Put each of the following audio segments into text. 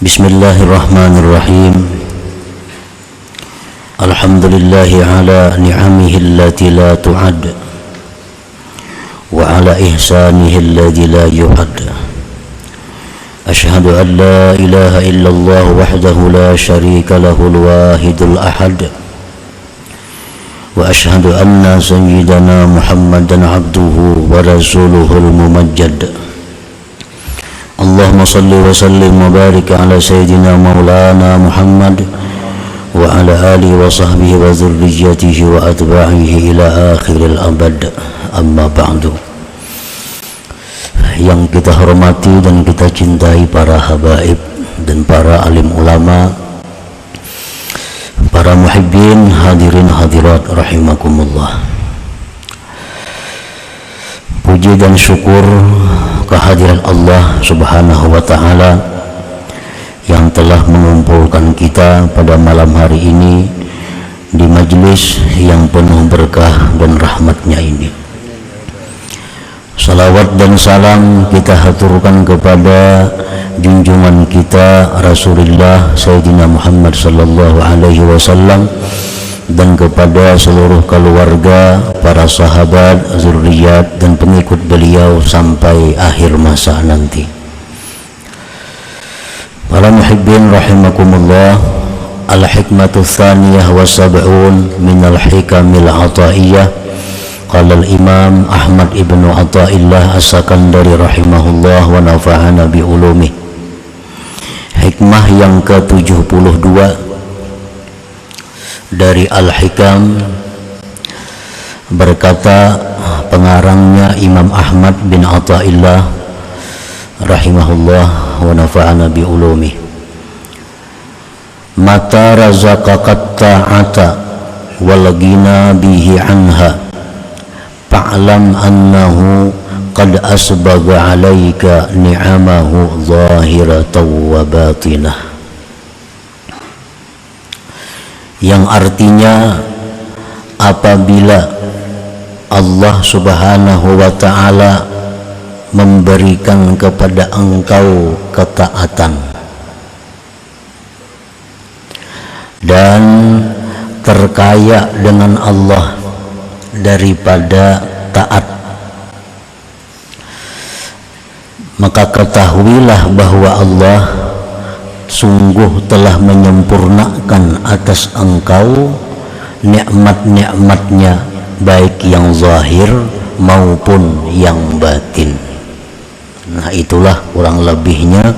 Bismillahirrahmanirrahim. Alhamdulillahi ala ni'amihi allati la tu'ad wa ala ihsanihi alladhi la yu'ad. Ashhadu an la ilaha illallah wahdahu la sharika lahul wahidul ahad. Wa ashhadu anna sayyidana Muhammadan abduhu wa rasuluhul mumajjad. Allahumma salli wa sallim wa barik ala sayyidina maulana Muhammad wa ala alihi wa sahbihi wa dhurriyyatihi wa atba'ihi ila akhiril abad. Amma ba'du. Yang kita hormati dan kita cintai para habaib dan para alim ulama, para muhibbin, hadirin hadirat rahimakumullah. Puji dan syukur kehadiran Allah subhanahu wa ta'ala yang telah mengumpulkan kita pada malam hari ini di majlis yang penuh berkah dan rahmatnya ini. Salawat dan salam kita haturkan kepada junjungan kita Rasulullah Sayyidina Muhammad sallallahu alaihi wasallam dan kepada seluruh keluarga, para sahabat, zurriyat dan pengikut beliau sampai akhir masa nanti. Para muhibbin rahimakumullah, al-hikmatu tsaniyah wa sab'un min al-hikamil ataiyah. Qala al-imam Ahmad ibnu Athaillah as-Sakandari rahimahullah wa nafa'ana bi ulumih. Hikmah yang ke-72 dari Al-Hikam, berkata pengarangnya Imam Ahmad bin Athaillah rahimahullah wa nafa'ana bi ulumi. Mata razaqakat ta'ata wal ghina bihi anha fa'lam annahu qad asbaga 'alaika ni'amahu zahiratan wa batinah. Yang artinya, apabila Allah subhanahu wa ta'ala memberikan kepada engkau ketaatan dan terkaya dengan Allah daripada taat, maka ketahuilah bahwa Allah sungguh telah menyempurnakan atas engkau nikmat-nikmatnya, baik yang zahir maupun yang batin. Nah, itulah kurang lebihnya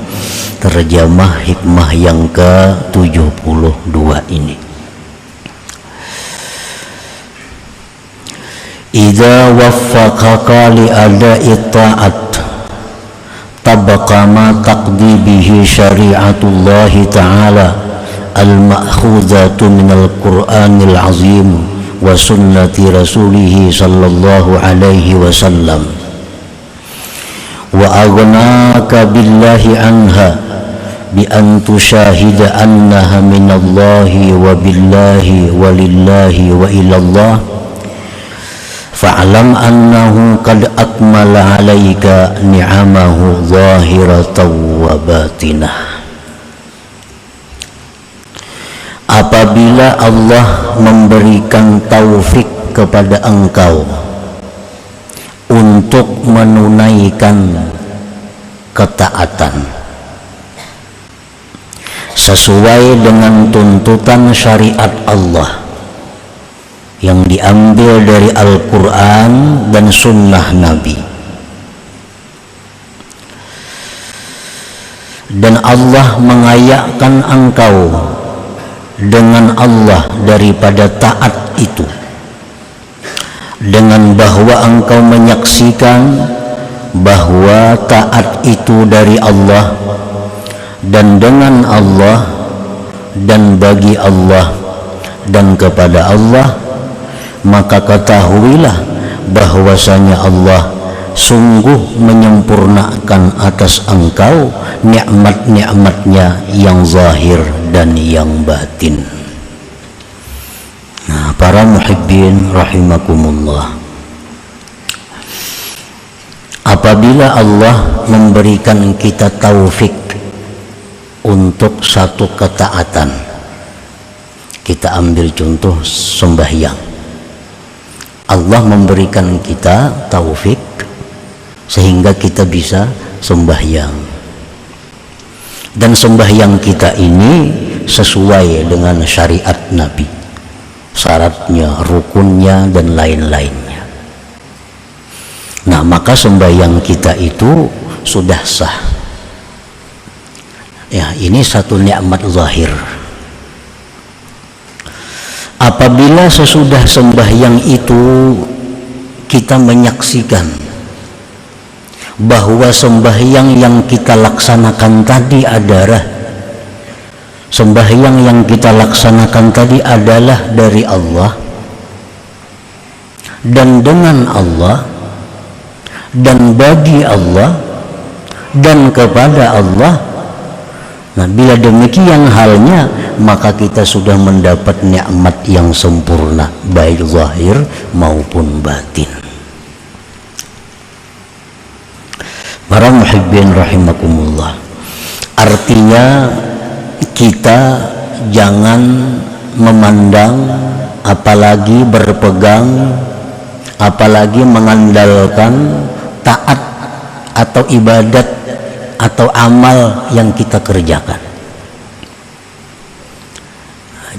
terjemah hikmah yang ke-72 ini. Idza waffaqaka li ada'i ta'at tabqa ma taqdi bihi syari'atullahi ta'ala al-ma'khudhatu minal Qur'anil azim wa sunnati rasulihi sallallahu alaihi wasallam wa aghnaka billahi anha bi an tushahida annaha minallahi wa billahi wa lillahi wa ilallah fa'lam annahu qad akmala 'alaika ni'amahu zahiratan wa batinah. Apabila Allah memberikan taufik kepada engkau untuk menunaikan ketaatan sesuai dengan tuntutan syariat Allah yang diambil dari Al-Quran dan Sunnah Nabi, dan Allah mengayakkan engkau dengan Allah daripada taat itu, dengan bahwa engkau menyaksikan bahwa taat itu dari Allah dan dengan Allah dan bagi Allah dan kepada Allah, maka ketahuilah bahwasanya Allah sungguh menyempurnakan atas engkau nikmat-nikmatnya yang zahir dan yang batin. Nah, para muhibbin rahimakumullah, apabila Allah memberikan kita taufik untuk satu ketaatan. Kita ambil contoh sembahyang. Allah memberikan kita taufik sehingga kita bisa sembahyang. Dan sembahyang kita ini sesuai dengan syariat Nabi, syaratnya, rukunnya, dan lain-lainnya. Nah, maka sembahyang kita itu sudah sah. Ya, ini satu nikmat zahir. Apabila sesudah sembahyang itu kita menyaksikan bahwa sembahyang yang kita laksanakan tadi adalah dari Allah dan dengan Allah dan bagi Allah dan kepada Allah. Nah, bila demikian halnya, maka kita sudah mendapat nikmat yang sempurna, baik zahir maupun batin. Para muhibbin rahimakumullah, artinya kita jangan memandang, apalagi berpegang, apalagi mengandalkan taat atau ibadat atau amal yang kita kerjakan.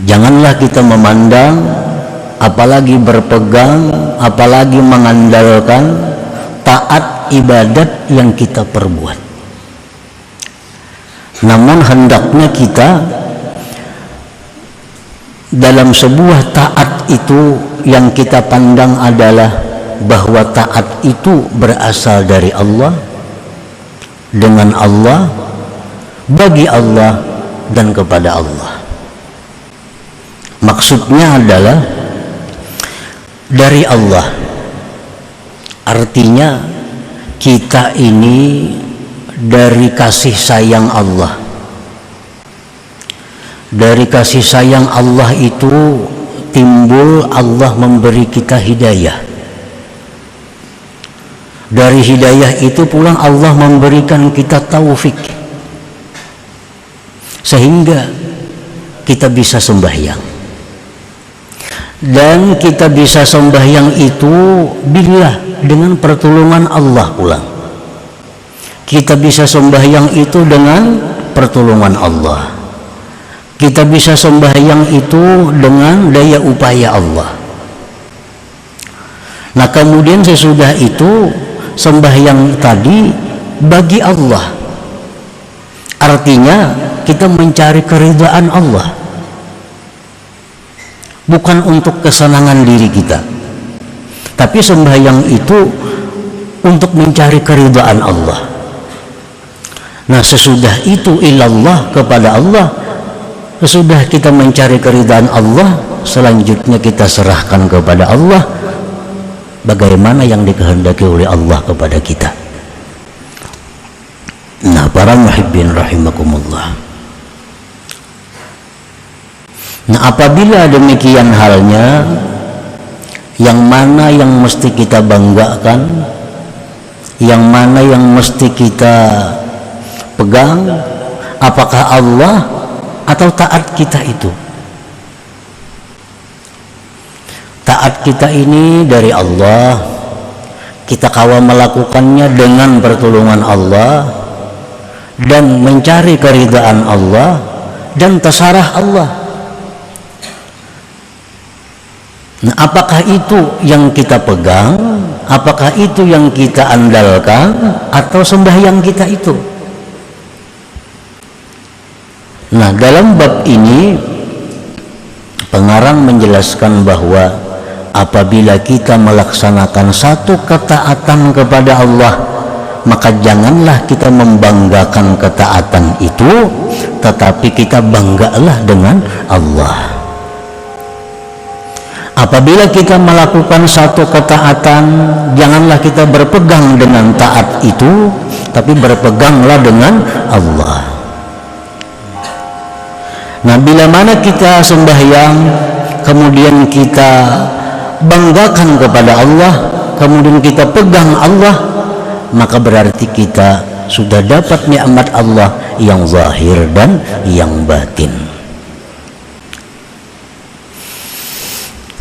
Janganlah kita memandang, apalagi berpegang, apalagi mengandalkan taat ibadat yang kita perbuat. Namun hendaknya kita dalam sebuah taat itu yang kita pandang adalah bahwa taat itu berasal dari Allah, dengan Allah, bagi Allah, dan kepada Allah. Maksudnya adalah dari Allah, artinya kita ini dari kasih sayang Allah. Dari kasih sayang Allah itu timbul Allah memberi kita hidayah. Dari hidayah itu pula Allah memberikan kita taufik sehingga kita bisa sembahyang. Dan kita bisa sembahyang itu bila dengan pertolongan Allah pula. Kita bisa sembahyang itu dengan pertolongan Allah. Kita bisa sembahyang itu dengan daya upaya Allah. Nah, kemudian sesudah itu sembahyang tadi bagi Allah, artinya kita mencari keridhaan Allah, bukan untuk kesenangan diri kita, tapi sembahyang itu untuk mencari keridhaan Allah. Nah, sesudah itu ilallah, kepada Allah. Sesudah kita mencari keridhaan Allah, selanjutnya kita serahkan kepada Allah bagaimana yang dikehendaki oleh Allah kepada kita. Nah, para muhibbin rahimakumullah, nah apabila demikian halnya, yang mana yang mesti kita banggakan, yang mana yang mesti kita pegang, apakah Allah atau taat kita itu? Taat kita ini dari Allah, kita kawal melakukannya dengan pertolongan Allah dan mencari keridhaan Allah dan terserah Allah. Nah, apakah itu yang kita pegang, apakah itu yang kita andalkan, atau sembahyang kita itu? Nah, dalam bab ini pengarang menjelaskan bahwa apabila kita melaksanakan satu ketaatan kepada Allah, maka janganlah kita membanggakan ketaatan itu, tetapi kita banggalah dengan Allah. Apabila kita melakukan satu ketaatan, janganlah kita berpegang dengan taat itu, tapi berpeganglah dengan Allah. Nah, bila mana kita sembahyang, kemudian kita banggakan kepada Allah, kemudian kita pegang Allah, maka berarti kita sudah dapat nikmat Allah, yang zahir dan yang batin.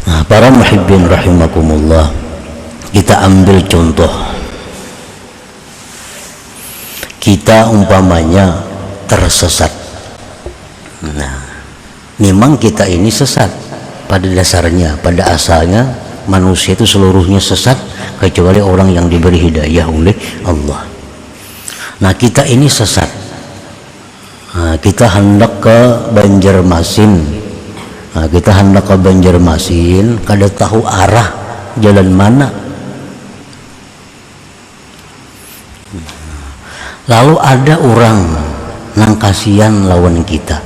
Nah, para muhibbin rahimakumullah, kita ambil contoh. Kita umpamanya tersesat. Nah, memang kita ini sesat pada dasarnya, pada asalnya manusia itu seluruhnya sesat kecuali orang yang diberi hidayah oleh Allah. Nah, kita ini sesat. Nah, kita hendak ke Banjarmasin. Nah, kita hendak ke Banjarmasin, kada tahu arah jalan mana. Lalu ada orang nang kasihan lawan kita.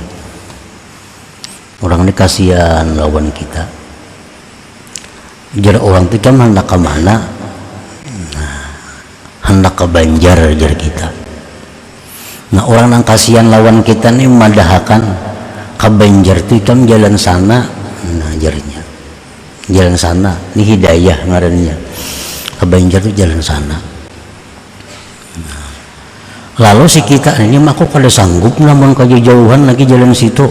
Orang ini kasihan lawan kita. Jar orang itu kan hendak ke mana? Nah, hendak ke Banjar jar kita. Nah, orang nang kasihan lawan kita nih madahakan ke Banjar itu kan jalan sana. Nah, jarnya jalan sana. Ini hidayah ngarannya. Ke Banjar itu jalan sana. Lalu si kita ini mah kok kada sanggup namun kejauhan lagi jalan situ.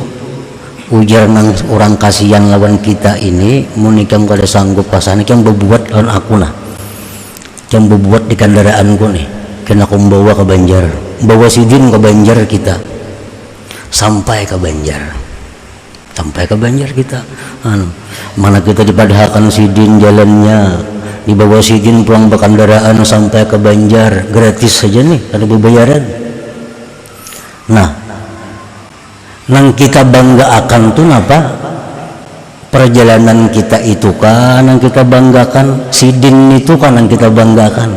Ujar nang orang kasihan lawan kita ini, munikam kada sanggup pasane yang berbuat lawan aku nah. Yang berbuat di kendaraanku nih. Kena aku bawa ke Banjar. Bawa sidin ke Banjar kita. Sampai ke Banjar. Sampai ke Banjar kita. Mana kita dipadahkan sidin jalannya. Dibawa sidin pulang berkendaraan sampai ke Banjar gratis saja nih, ada bayaran. Nah, nang kita banggakan tuh apa? Perjalanan kita itu kan yang kita banggakan, sidin itu kan yang kita banggakan,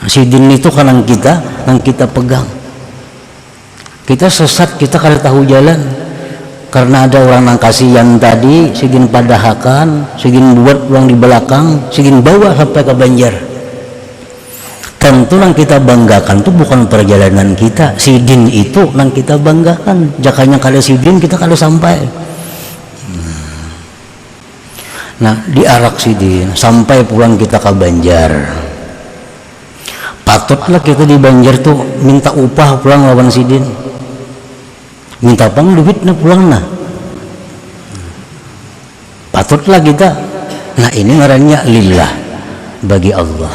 sidin itu kan yang kita pegang. Kita sesat, kita kada tahu jalan. Karena ada orang nang kasihan tadi, sigin padahakan, sigin buat uang di belakang, sigin bawa sampai ke Banjar. Tentu nang kita banggakan itu bukan perjalanan kita, sidin itu nang kita banggakan. Jakanya kada sidin kita kada sampai. Nah, diarak sidin sampai pulang kita ke Banjar. Patutlah kita di Banjar tuh minta upah pulang lawan sidin. Minta pang duit na pulang nah. Patutlah kita. Nah, ini ngarannya lillah, bagi Allah.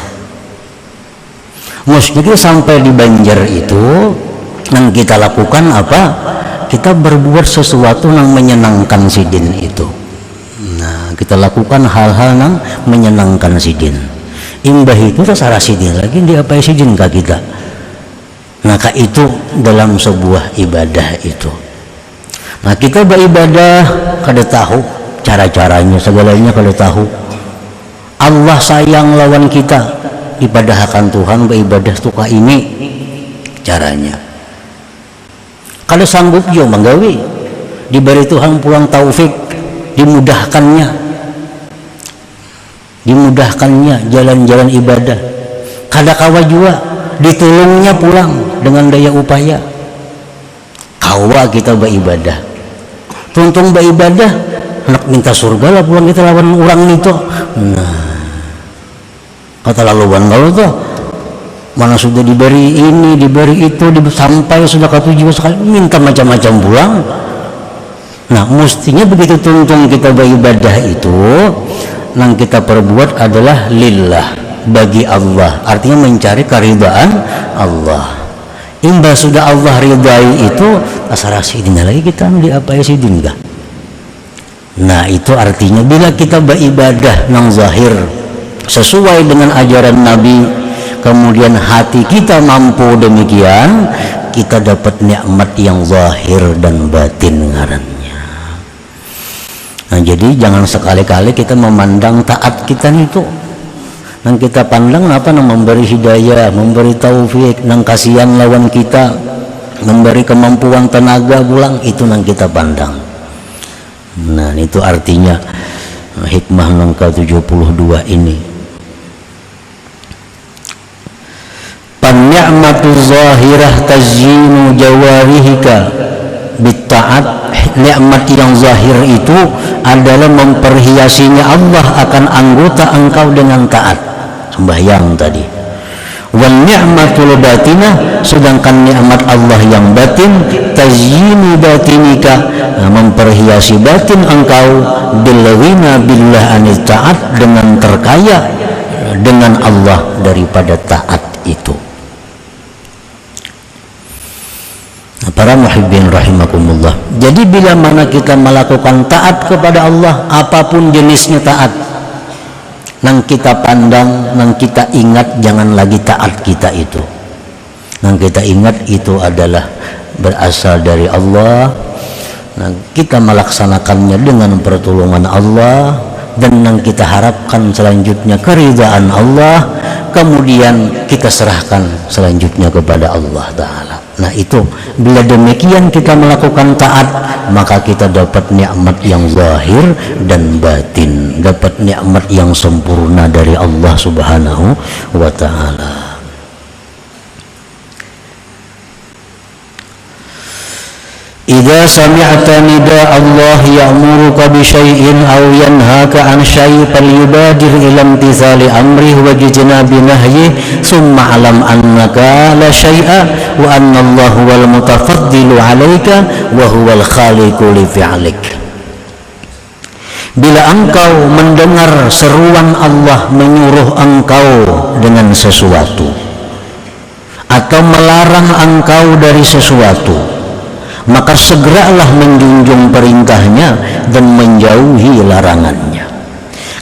Mesti kita sampai di Banjar itu yang kita lakukan apa? Kita berbuat sesuatu yang menyenangkan sidin itu. Nah, kita lakukan hal-hal yang menyenangkan sidin. Imbah itu terserah sidin lagi dia apa sidin ke kita. Maka itu dalam sebuah ibadah itu. Nah, kita beribadah kada tahu cara-caranya, segalanya kada tahu. Allah sayang lawan kita, ibadahkan Tuhan beribadah tuka ini caranya. Kada sanggup jo manggawi, diberi Tuhan pulang taufik, dimudahkannya jalan-jalan ibadah. Kada kawa jua ditolongnya pulang dengan daya upaya. Kawa kita beribadah, tuntung beribadah, anak minta surga lah pulang kita lawan orang itu. Nah, kata laluan kalau tuh mana sudah diberi ini, diberi itu, sampai sudah ke tujuan sekali minta macam-macam pulang. Nah, mestinya begitu tuntung kita beribadah itu, yang kita perbuat adalah lillah, bagi Allah, artinya mencari keridhaan Allah. Imbah sudah Allah ridai itu, asal sidin lagi kita diapai sidin kah? Nah, itu artinya bila kita beribadah nang zahir sesuai dengan ajaran Nabi, kemudian hati kita mampu demikian, kita dapat nikmat yang zahir dan batin ngarannya. Nah, jadi jangan sekali-kali kita memandang taat kita itu. Nang kita pandang apa nang memberi hidayah, memberi taufik, nang kasihan lawan kita, memberi kemampuan tenaga pulang, itu nang kita pandang. Nah, itu artinya hikmah nang ke-72 ini. Pan-ni'matu zahirah tazyinu jawarihika bitta'at. Nikmat yang zahir itu adalah memperhiasinya Allah akan anggota engkau dengan taat. Sembahyang tadi, Wal ni'matul batinah, sedangkan nikmat Allah yang batin, tazyinu batinika, memperhiasi batin engkau, bil ghina billah anit taat, dengan terkaya dengan Allah daripada taat itu. Para muhibbin rahimakumullah. Jadi bila mana kita melakukan taat kepada Allah, apapun jenisnya taat, nang kita pandang, nang kita ingat, jangan lagi taat kita itu. Nang kita ingat itu adalah berasal dari Allah. Nang kita melaksanakannya dengan pertolongan Allah, dan nang kita harapkan selanjutnya keridhaan Allah, kemudian kita serahkan selanjutnya kepada Allah Ta'ala. Nah itu, bila demikian kita melakukan taat, maka kita dapat nikmat yang zahir dan batin, dapat nikmat yang sempurna dari Allah Subhanahu wa Ta'ala. Idza sami'ta nida Allah ya'muruka bi syai'in aw yanhaka 'an syai' falyubadir ila imtithali amrihi wa jitnabi nahyihi summa 'alam annaka la syai'a wa anna Allah wal mutafaddilu 'alaika wa huwal khaliqu li fi'lik. Bila engkau mendengar seruan Allah menyuruh engkau dengan sesuatu atau melarang engkau dari sesuatu, maka segeralah menjunjung perintahnya dan menjauhi larangannya.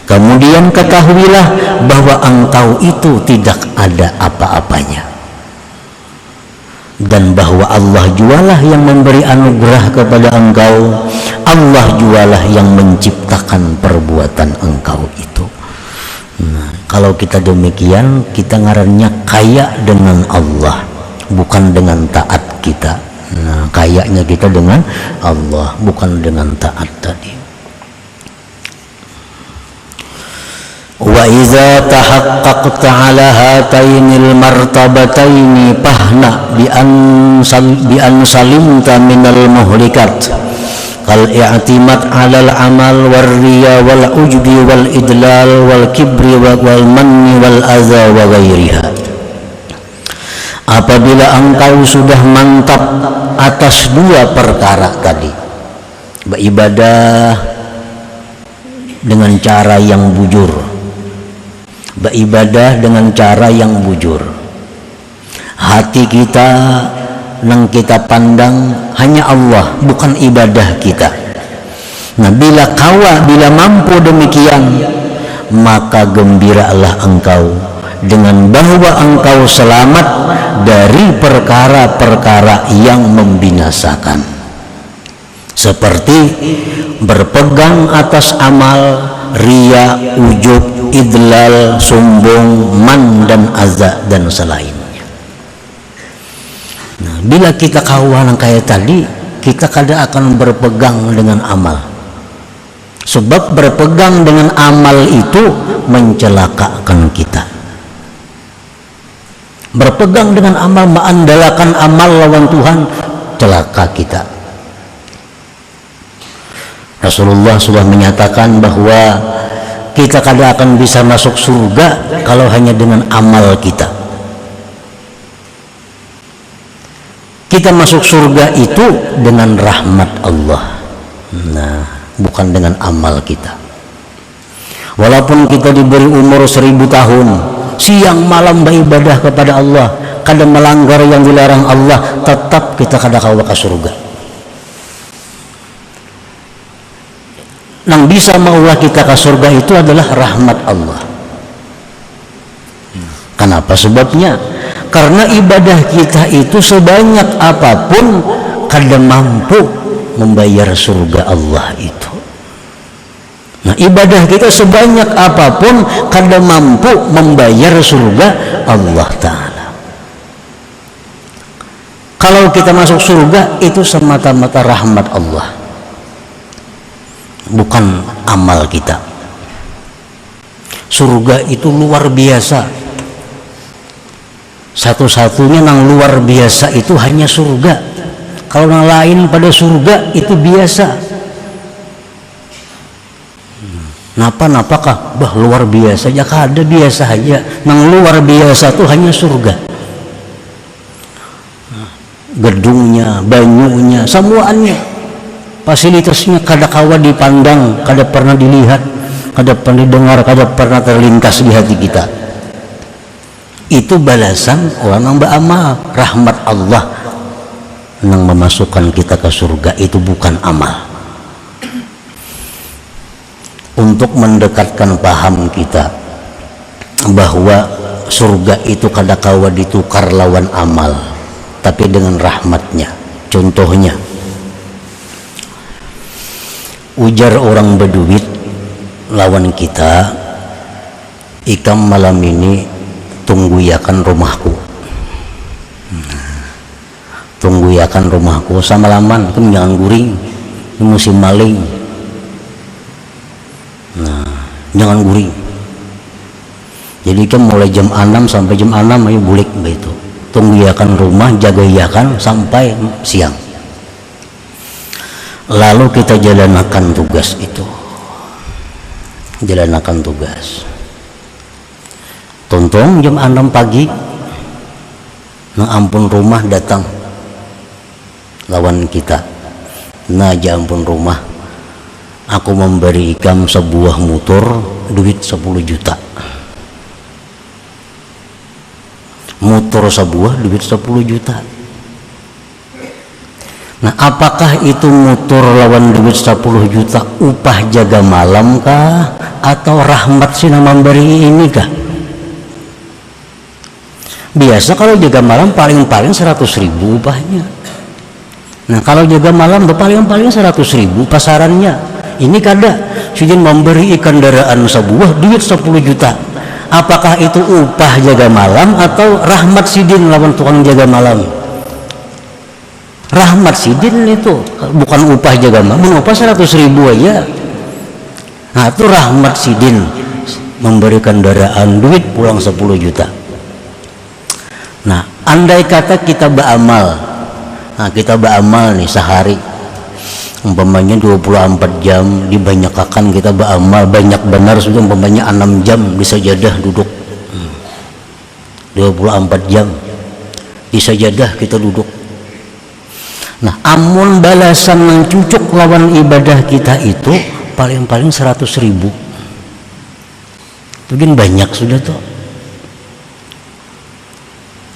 Kemudian ketahuilah bahwa engkau itu tidak ada apa-apanya, dan bahwa Allah jualah yang memberi anugerah kepada engkau, Allah jualah yang menciptakan perbuatan engkau itu. Nah, kalau kita demikian, kita ngarannya kaya dengan Allah, bukan dengan taat kita. Nah, kayaknya kita dengan Allah, bukan dengan taat tadi. Wa idza tahaqqaqta 'ala hatainil martabataini fahna bi an salimta minal muhlikat kal i'timad 'alal amal war riya wal ujbi wal idlal wal kibri wal manni wal adza wa ghairiha. Apabila engkau sudah mantap atas dua perkara tadi, beribadah dengan cara yang bujur, beribadah dengan cara yang bujur, hati kita nang kita pandang hanya Allah, bukan ibadah kita. Nah, bila mampu demikian, maka gembiralah engkau dengan bahwa engkau selamat dari perkara-perkara yang membinasakan, seperti berpegang atas amal, riya, ujub, idlal, sombong, man dan azza dan selainnya. Nah, bila kita kawan kayak tadi, kita kada akan berpegang dengan amal, sebab berpegang dengan amal itu mencelakakan kita. Berpegang dengan amal, mengandalkan amal lawan Tuhan, celaka kita. Rasulullah sudah menyatakan bahwa kita kada akan bisa masuk surga kalau hanya dengan amal kita. Kita masuk surga itu dengan rahmat Allah, nah, bukan dengan amal kita. Walaupun kita diberi umur 1000 tahun, siang malam beribadah kepada Allah, kada melanggar yang dilarang Allah, tetap kita kada kawa ke surga. Nang bisa maulah kita ke surga itu adalah rahmat Allah. Kenapa sebabnya? Karena ibadah kita itu sebanyak apapun kada mampu membayar surga Allah itu. Nah, ibadah kita sebanyak apapun kada mampu membayar surga Allah Ta'ala. Kalau kita masuk surga itu semata-mata rahmat Allah, bukan amal kita. Surga itu luar biasa. Satu-satunya yang luar biasa itu hanya surga. Kalau yang lain pada surga itu biasa. Napa-napakah? Bah luar biasa ya, kada biasa aja. Nang luar biasa tuh hanya surga. Gedungnya, banyunya, semuanya, fasilitasnya kada kawa dipandang, kada pernah dilihat, kada pernah didengar, kada pernah terlintas di hati kita. Itu balasan orang yang beramal. Rahmat Allah yang memasukkan kita ke surga itu bukan amal. Untuk mendekatkan paham kita bahwa surga itu kadakawa ditukar lawan amal, tapi dengan rahmatnya. Contohnya, ujar orang berduit lawan kita, ikam malam ini tunggu yakan rumahku, tunggu yakan rumahku samalaman, kamu jangan guring, ini musim maling. Jangan guring. Jadi kan mulai jam 6 sampai jam 6 ayo bulik begitu. Tunggu yakan rumah, jaga yakan sampai siang. Lalu kita jalankan tugas itu. Jalankan tugas. Tonton jam 6 pagi. Nah ampun rumah datang lawan kita. Nah ampun rumah, aku memberi ikam sebuah motor duit 10 juta. Motor sebuah duit 10 juta. Nah apakah itu motor lawan duit 10 juta upah jaga malam kah, atau rahmat sih yang memberi ini kah? Biasa kalau jaga malam paling-paling 100.000 upahnya. Nah kalau jaga malam paling-paling 100.000 pasarannya. Ini kada, sujud memberi kendaraan sebuah duit 10 juta. Apakah itu upah jaga malam atau rahmat sidin lawan tukang jaga malam? Rahmat sidin itu, bukan upah jaga malam. Upah 100.000 aja. Nah itu rahmat sidin, memberi kendaraan duit pulang 10 juta. Nah andai kata kita beramal, nah kita beramal nih sehari, umpamanya 24 jam dibanyakkan kita beramal, banyak benar sudah umpamanya 6 jam di sajadah duduk, 24 jam di sajadah kita duduk. Nah amun balasan yang cucuk lawan ibadah kita itu paling-paling 100.000, mungkin banyak sudah tuh,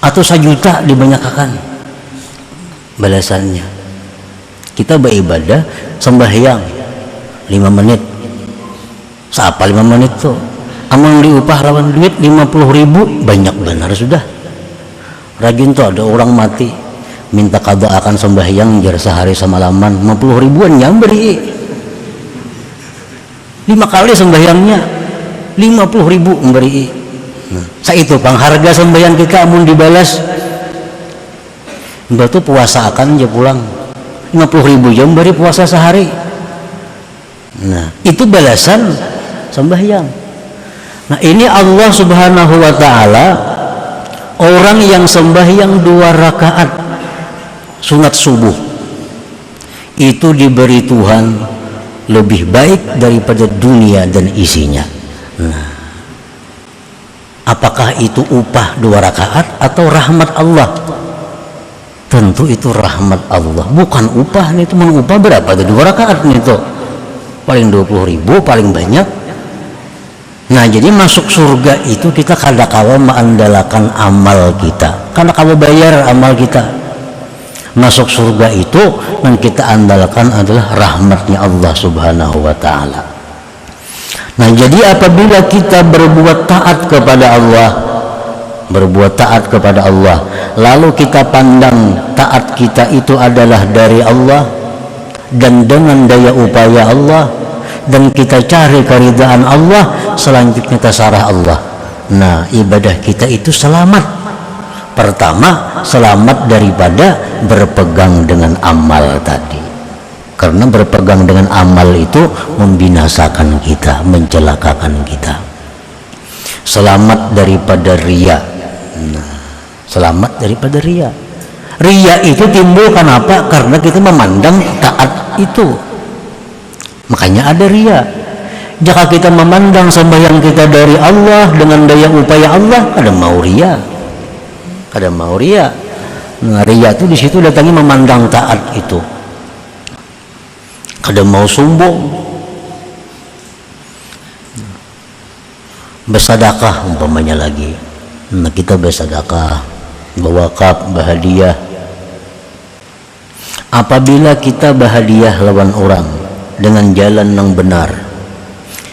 atau 1 juta dibanyakkan balasannya. Kita beribadah sembahyang 5 menit, siapa 5 menit tuh amun diupah lawan duit 50.000, banyak benar sudah. Rajin tuh ada orang mati minta kada akan sembahyang jar sehari semalaman 50 ribuan yang beri 5 kali sembahyangnya 50.000 memberi. Nah, saya itu pengharga sembahyang kita amun dibalas mbak tuh puasa akan aja pulang 50.000 jam beri puasa sehari. Nah itu balasan sembahyang. Nah ini Allah subhanahu wa ta'ala, orang yang sembahyang 2 rakaat sunat subuh itu diberi Tuhan lebih baik daripada dunia dan isinya. Nah apakah itu upah 2 rakaat atau rahmat Allah? Tentu itu rahmat Allah, bukan upah. Itu mengupah berapa? Ada 2 rakaat itu paling 20.000 paling banyak. Nah jadi masuk surga itu kita kada kawa mengandalkan amal kita, kada kawa bayar amal kita. Masuk surga itu yang kita andalkan adalah rahmatnya Allah subhanahu wa ta'ala. Nah jadi apabila kita berbuat taat kepada Allah, berbuat taat kepada Allah, lalu kita pandang taat kita itu adalah dari Allah dan dengan daya upaya Allah, dan kita cari keridhaan Allah, selanjutnya terserah Allah. Nah ibadah kita itu selamat. Pertama selamat daripada berpegang dengan amal tadi, karena berpegang dengan amal itu membinasakan kita, mencelakakan kita. Selamat daripada riya. Nah, selamat daripada riya. Riya itu timbul kenapa? Karena kita memandang taat itu, makanya ada riya. Jika kita memandang sembahyang kita dari Allah dengan daya upaya Allah, ada mau ria. Nah, ria itu di situ datangnya memandang taat itu. Kada mau sombong. Bersedekah umpamanya lagi. Nah, kita bersedekah, berwakaf, berhadiah. Apabila kita berhadiah lawan orang dengan jalan yang benar,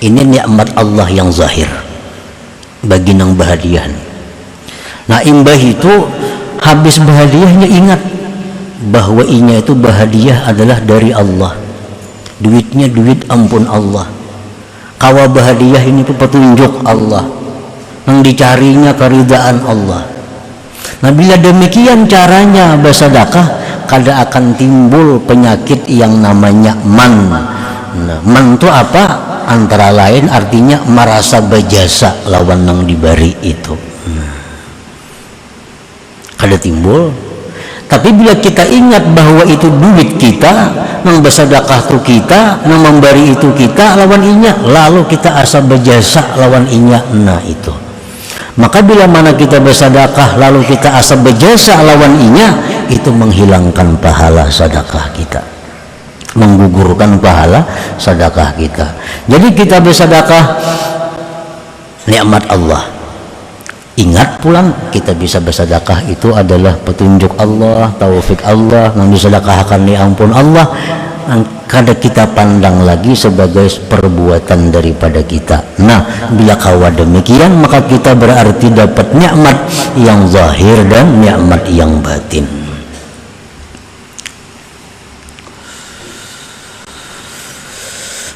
ini nikmat Allah yang zahir bagi nang berhadiah. Nah, imbah itu habis berhadiahnya ingat bahwa inya itu berhadiah adalah dari Allah. Duitnya duit ampun Allah. Kawa berhadiah ini itu petunjuk Allah. Yang dicarinya keridaan Allah. Nah, bila demikian caranya bersedekah, kada akan timbul penyakit yang namanya man. Nah, man itu apa? Antara lain artinya merasa berjasa lawan yang diberi itu. Kada timbul. Tapi bila kita ingat bahwa itu duit kita, yang bersedekah itu kita, yang memberi itu kita lawan inya, lalu kita asa berjasa lawan inya, nah itu. Maka bila mana kita bersedekah lalu kita asa berjasa lawan inya, itu menghilangkan pahala sedekah kita, menggugurkan pahala sedekah kita. Jadi kita bersedekah nikmat Allah. Ingat pulang kita bisa bersedekah itu adalah petunjuk Allah, taufik Allah, yang disedekahkan di ampun Allah. Kada kita pandang lagi sebagai perbuatan daripada kita. Nah, bila kawa demikian, maka kita berarti dapat nikmat yang zahir dan nikmat yang batin.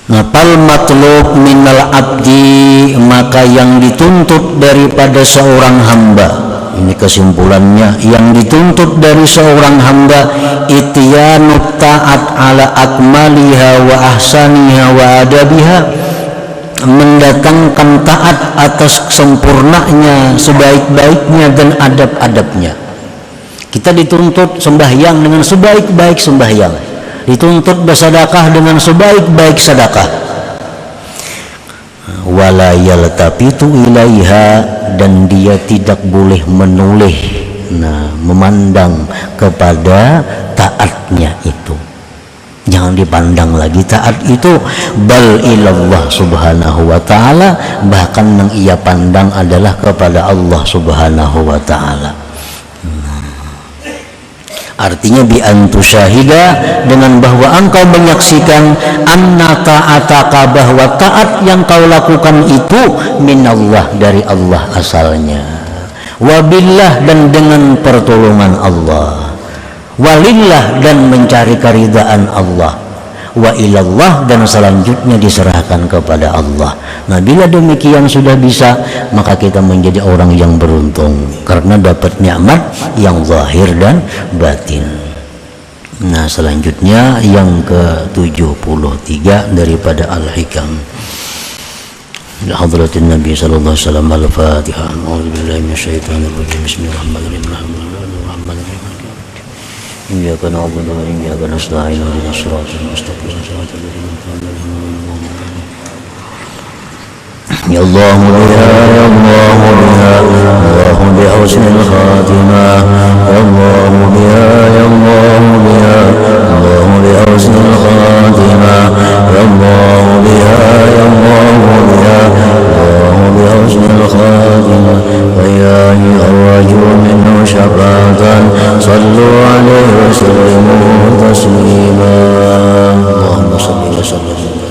Nah, fal matlub minal abdi, maka yang dituntut daripada seorang hamba, ini kesimpulannya, yang dituntut dari seorang hamba ityanut ta'at ala akmaliha wa ahsaniha wa adabiha, mendatangkan taat atas sempurnanya, sebaik-baiknya dan adab-adabnya. Kita dituntut sembahyang dengan sebaik-baik sembahyang, dituntut bersedekah dengan sebaik-baik sedekah. Wala yaltafitu ilaiha, dan dia tidak boleh menoleh, nah, memandang kepada taatnya itu. Jangan dipandang lagi taat itu, bal ilallah subhanahu wa ta'ala, bahkan yang ia pandang adalah kepada Allah subhanahu wa ta'ala. Artinya bi antusyahida, dengan bahwa engkau menyaksikan anna ta'ataka, bahwa taat yang kau lakukan itu minallah, dari Allah asalnya, wabillah, dan dengan pertolongan Allah, walillah, dan mencari keridaan Allah, wa ilallah, dan selanjutnya diserahkan kepada Allah. Nah, bila demikian sudah bisa, maka kita menjadi orang yang beruntung karena dapat nikmat yang zahir dan batin. Nah, selanjutnya yang ke-73 daripada Al-Hikam. Hadratin Nabi sallallahu alaihi wasallam. Al-Fatihah. A'udzubillahi minasyaitonir rajim. Bismillahirrahmanirrahim. Iyyaka na'budu wa iyyaka nasta'in. Ihdinas siratal mustaqim. Siratal ladzina an'amta 'alaihim. Ya Allah ya Allah ya Allah bi husnil khatimah. Ya Allah ya Allah ya Allah bi husnil khatimah. Ya Allah ya Allah ya Allah bi husnil khatimah. Wa ya arju minhu syafatan sallu alaihi wa sallimu taslima. Allahumma salli wa sallim